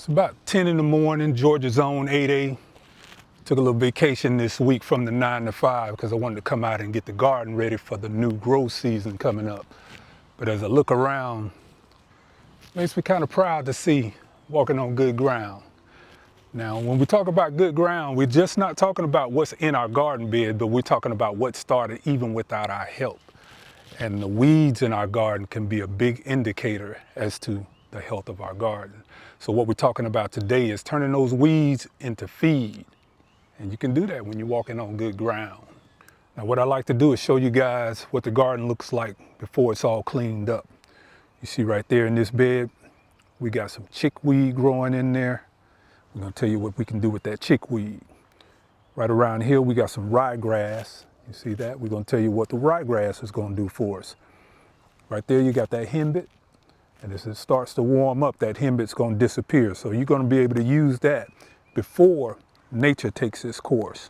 It's about 10 in the morning, Georgia Zone 8A. Took a little vacation this week from the 9 to 5 because I wanted to come out and get the garden ready for the new growth season coming up. But as I look around, it makes me kind of proud to see walking on good ground. Now, when we talk about good ground, we're just not talking about what's in our garden bed, but we're talking about what started even without our help. And the weeds in our garden can be a big indicator as to the health of our garden. So what we're talking about today is turning those weeds into feed. And you can do that when you're walking on good ground. Now what I like to do is show you guys what the garden looks like before it's all cleaned up. You see right there in this bed, we got some chickweed growing in there. We're gonna tell you what we can do with that chickweed. Right around here, we got some ryegrass. You see that? We're gonna tell you what the ryegrass is gonna do for us. Right there, you got that henbit. And as it starts to warm up, that henbit's gonna disappear. So you're gonna be able to use that before nature takes its course.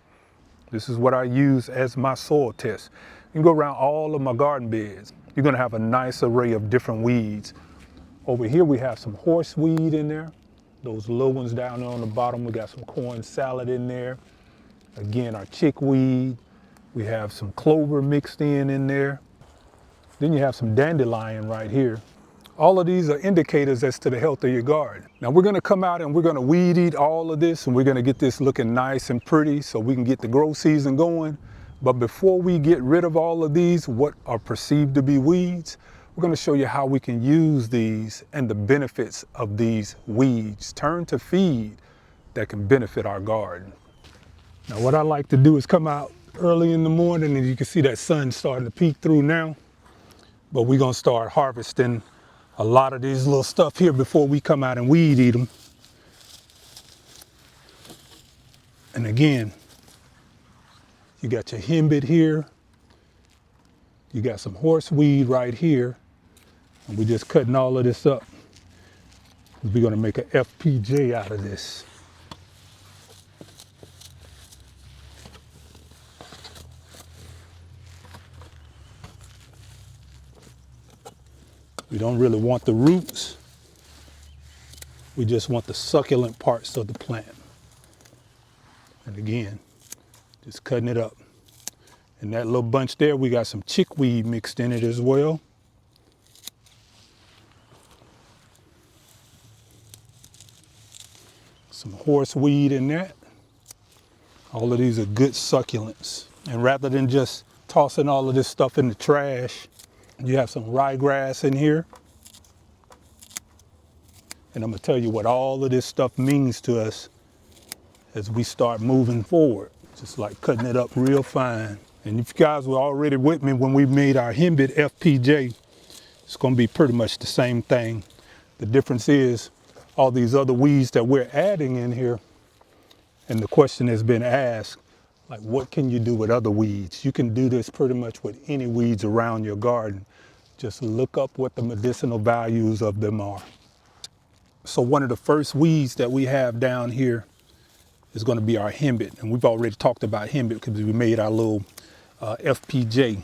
This is what I use as my soil test. You can go around all of my garden beds. You're gonna have a nice array of different weeds. Over here, we have some horseweed in there. Those little ones down there on the bottom, we got some corn salad in there. Again, our chickweed. We have some clover mixed in there. Then you have some dandelion right here. All of these are indicators as to the health of your garden. Now we're gonna come out and we're gonna weed eat all of this and we're gonna get this looking nice and pretty so we can get the growth season going. But before we get rid of all of these, what are perceived to be weeds, we're gonna show you how we can use these and the benefits of these weeds. Turn to feed that can benefit our garden. Now what I like to do is come out early in the morning and you can see that sun starting to peek through now. But we're gonna start harvesting a lot of these little stuff here before we come out and weed eat them. And again, you got your henbit here. You got some horseweed right here. And we're just cutting all of this up. We're gonna make an FPJ out of this. We don't really want the roots. We just want the succulent parts of the plant. And again, just cutting it up. And that little bunch there, we got some chickweed mixed in it as well. Some horseweed in that. All of these are good succulents. And rather than just tossing all of this stuff in the trash, you have some ryegrass in here. And I'm gonna tell you what all of this stuff means to us as we start moving forward. Just like cutting it up real fine. And if you guys were already with me when we made our henbit FPJ, it's gonna be pretty much the same thing. The difference is all these other weeds that we're adding in here, and the question has been asked, like what can you do with other weeds? You can do this pretty much with any weeds around your garden. Just look up what the medicinal values of them are. So one of the first weeds that we have down here is going to be our henbit. And we've already talked about henbit because we made our little FPJ.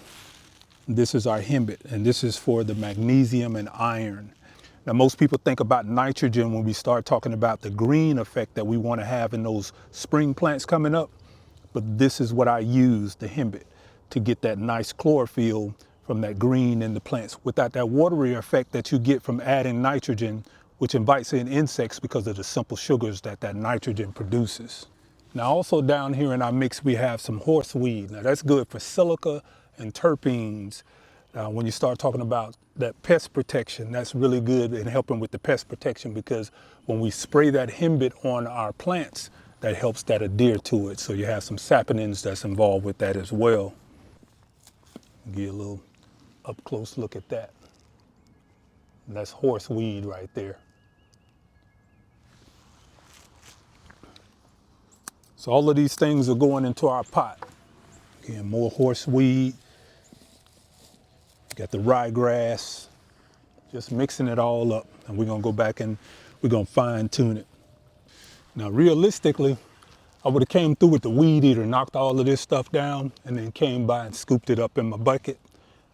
This is our henbit, and this is for the magnesium and iron. Now, most people think about nitrogen when we start talking about the green effect that we want to have in those spring plants coming up. But this is what I use, the henbit, to get that nice chlorophyll from that green in the plants without that watery effect that you get from adding nitrogen, which invites in insects because of the simple sugars that that nitrogen produces. Now also down here in our mix, we have some horseweed. Now that's good for silica and terpenes. When you start talking about that pest protection, that's really good in helping with the pest protection because when we spray that henbit on our plants, that helps that adhere to it. So you have some saponins that's involved with that as well. Give you a little up close look at that. And that's horseweed right there. So all of these things are going into our pot. Again, more horseweed. Got the ryegrass. Just mixing it all up. And we're gonna go back and we're gonna fine tune it. Now realistically, I would have came through with the weed eater, knocked all of this stuff down, and then came by and scooped it up in my bucket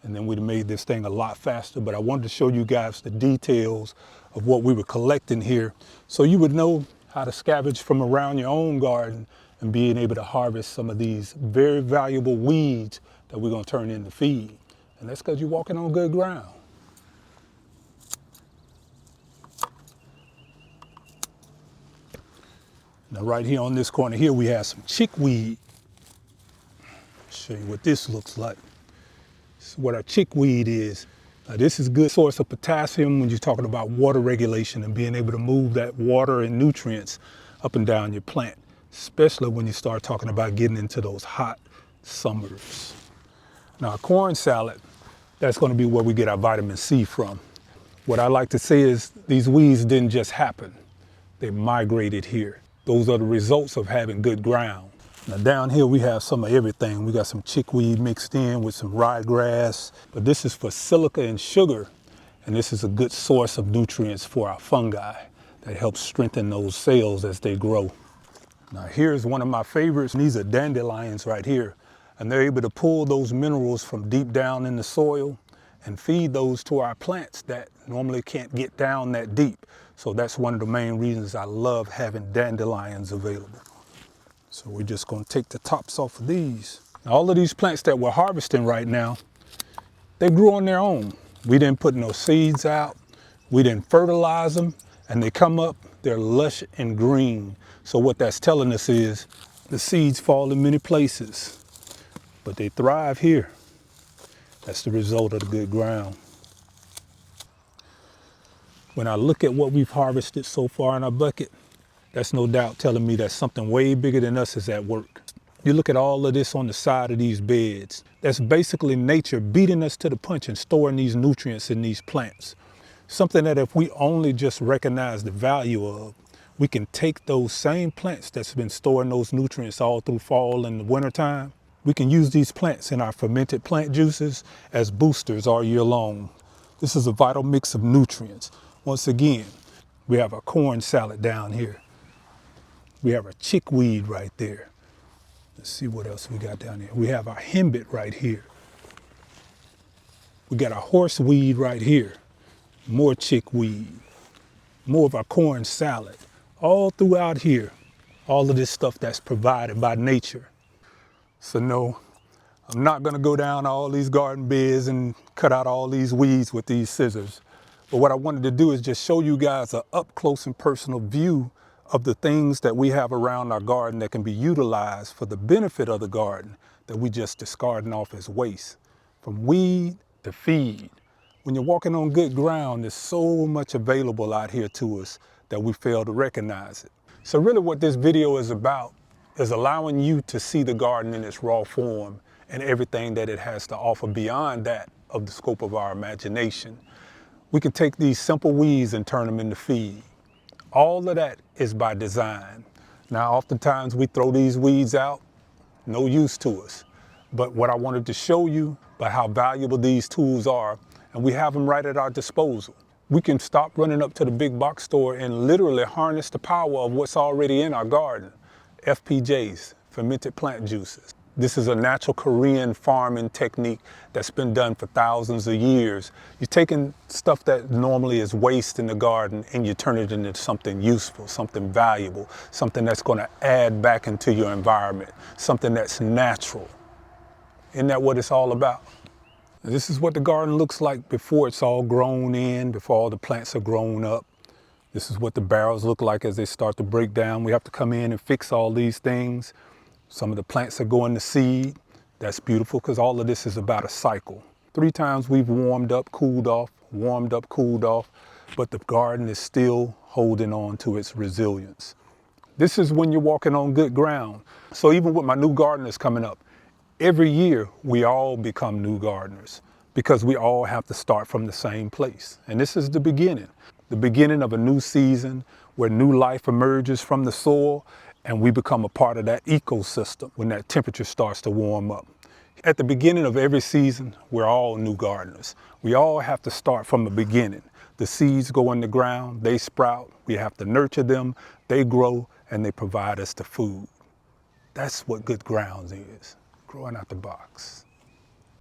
and then we'd have made this thing a lot faster. But I wanted to show you guys the details of what we were collecting here, so you would know how to scavenge from around your own garden and being able to harvest some of these very valuable weeds that we're gonna turn into feed. And that's because you're walking on good ground. Now right here on this corner here, we have some chickweed. Show you what this looks like. This is what our chickweed is. Now this is a good source of potassium when you're talking about water regulation and being able to move that water and nutrients up and down your plant, especially when you start talking about getting into those hot summers. Now a corn salad, that's going to be where we get our vitamin C from. What I like to say is these weeds didn't just happen. They migrated here. Those are the results of having good ground. Now down here we have some of everything. We got some chickweed mixed in with some ryegrass, but this is for silica and sugar, and this is a good source of nutrients for our fungi that helps strengthen those cells as they grow. Now here's one of my favorites. These are dandelions right here, and they're able to pull those minerals from deep down in the soil and feed those to our plants that normally can't get down that deep. So that's one of the main reasons I love having dandelions available. So we're just going to take the tops off of these. Now, all of these plants that we're harvesting right now, they grew on their own. We didn't put no seeds out. We didn't fertilize them, and they come up, they're lush and green. So what that's telling us is the seeds fall in many places, but they thrive here. That's the result of the good ground. When I look at what we've harvested so far in our bucket, that's no doubt telling me that something way bigger than us is at work. You look at all of this on the side of these beds. That's basically nature beating us to the punch and storing these nutrients in these plants. Something that if we only just recognize the value of, we can take those same plants that's been storing those nutrients all through fall and the wintertime. We can use these plants in our fermented plant juices as boosters all year long. This is a vital mix of nutrients. Once again, we have a corn salad down here. We have our chickweed right there. Let's see what else we got down here. We have our henbit right here. We got our horseweed right here. More chickweed. More of our corn salad. All throughout here, all of this stuff that's provided by nature. So no, I'm not gonna go down all these garden beds and cut out all these weeds with these scissors. But what I wanted to do is just show you guys an up close and personal view of the things that we have around our garden that can be utilized for the benefit of the garden that we just discarding off as waste. From weed to feed. When you're walking on good ground, there's so much available out here to us that we fail to recognize it. So really what this video is about is allowing you to see the garden in its raw form and everything that it has to offer beyond that of the scope of our imagination. We can take these simple weeds and turn them into feed. All of that is by design. Now, oftentimes we throw these weeds out, no use to us. But what I wanted to show you by how valuable these tools are, and we have them right at our disposal. We can stop running up to the big box store and literally harness the power of what's already in our garden. FPJs, fermented plant juices. This is a natural Korean farming technique that's been done for thousands of years. You're taking stuff that normally is waste in the garden and you turn it into something useful, something valuable, something that's going to add back into your environment, something that's natural. Isn't that what it's all about? And this is what the garden looks like before it's all grown in, before all the plants are grown up. This is what the barrels look like as they start to break down. We have to come in and fix all these things. Some of the plants are going to seed. That's beautiful because all of this is about a cycle. 3 times we've warmed up, cooled off, but the garden is still holding on to its resilience. This is when you're walking on good ground. So even with my new gardeners coming up, every year we all become new gardeners because we all have to start from the same place. And this is the beginning of a new season where new life emerges from the soil and we become a part of that ecosystem when that temperature starts to warm up. At the beginning of every season, we're all new gardeners. We all have to start from the beginning. The seeds go in the ground, they sprout, we have to nurture them, they grow, and they provide us the food. That's what good ground is, growing out the box.